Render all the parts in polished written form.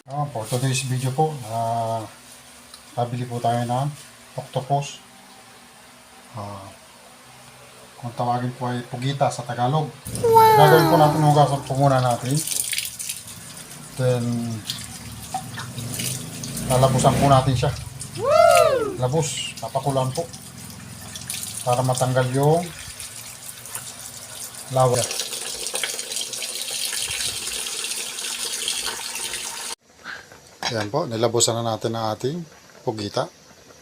For today's video po, nabili po tayo ng octopus. Kung tawagin po ay pugita sa Tagalog. Wow! Gagawin po natin, hugasan po muna natin. Then, lalabusan po natin siya. Woo! Labos, papakulan po. Para matanggal yung lawa. Ayan po, nilabusan na natin ang ating pugita.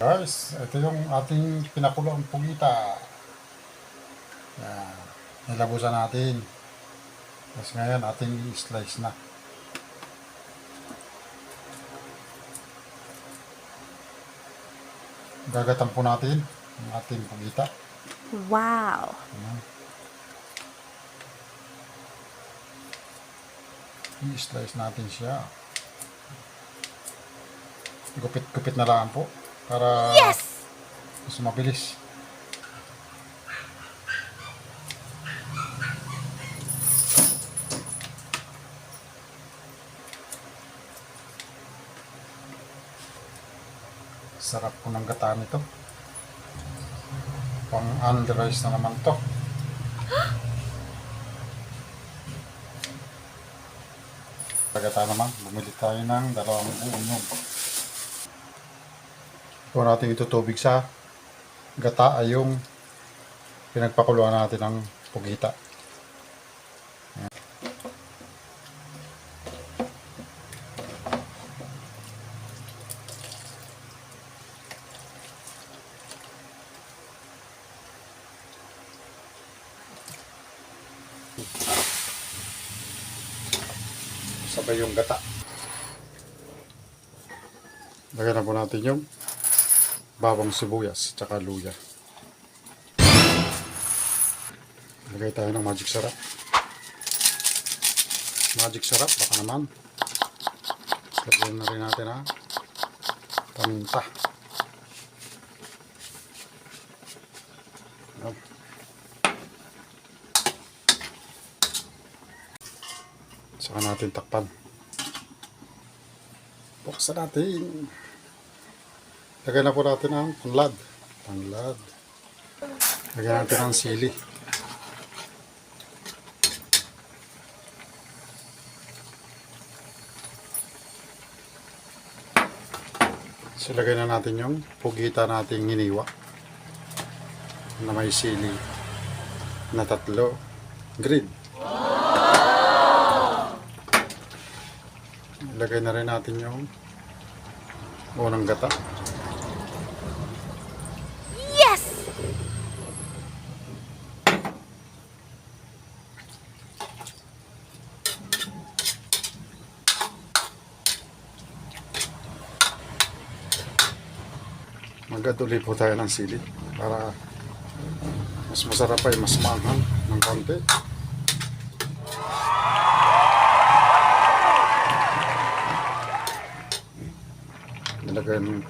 Guys, ito yung ating pinakuloang pugita. Ayan, nilabusan natin. Tapos ngayon, ating slice na. Gagatan po natin ang ating pugita. Wow! Ayan. I-slice natin siya. Gupit-gupit na lang po para Yes! mas mabilis. Sarap po ng gata nito. Pang under rice na naman to. Pagkata naman, bumili tayo ng 2 buong nyog. Kung natin itutubig sa gata ay yung pinagpakuluan natin ng pugita. Sabay yung gata. Lagyan na po natin yung bawang sibuyas tsaka luya. Lagay tayo ng magic sarap. Magic sarap, baka naman. Lagyan na rin natin ang paminta. Saka natin takpan. Buksan natin. Lagyan na po natin ang tanglad. Lagyan natin ang sili. So, lagyan na natin yung pugita nating hiniwa na may sili na 3 green. Ilagay na rin natin yung unang gata. Yes! Magatuloy po tayo ng sili para mas masarap ay mas maanghang ng konti. Lagyan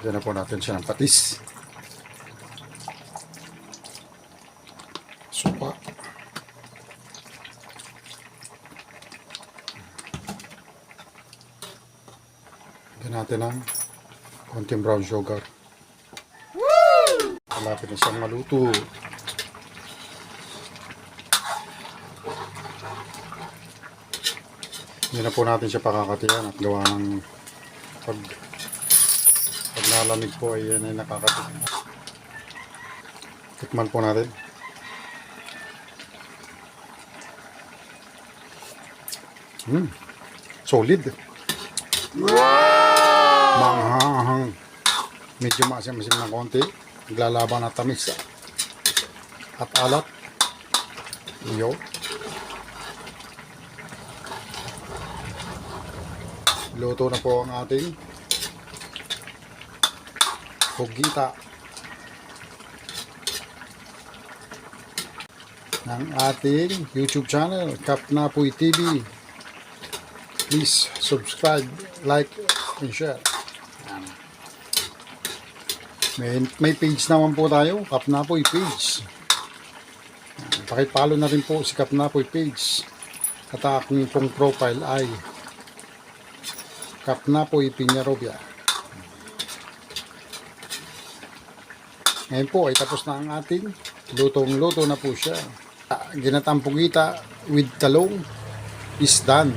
na po natin siya ng patis. Supa. Lagyan natin ng konting brown sugar. Malapit na siyang maluto. Hindi na po natin siya pakakatiyan at gawa ng pag nalamig po ay yan ay nakakatikman. Tikman po natin. Solid. Manghang. Medyo maasim-asim ng konti. Naglalaban na tamis at alat. Yo. Luto na po ang ating pugita ng ating YouTube channel, Kapnapoy TV. Please subscribe, like, and share. May page naman po tayo, Kapnapoy page. Pakipollow na rin po si Kapnapoy page. At aking pong profile ay Kapnapoy Piñarobia. Ngayon po ay tapos na ang ating lutong-luto na po siya. Ginatang pugita with talong is done.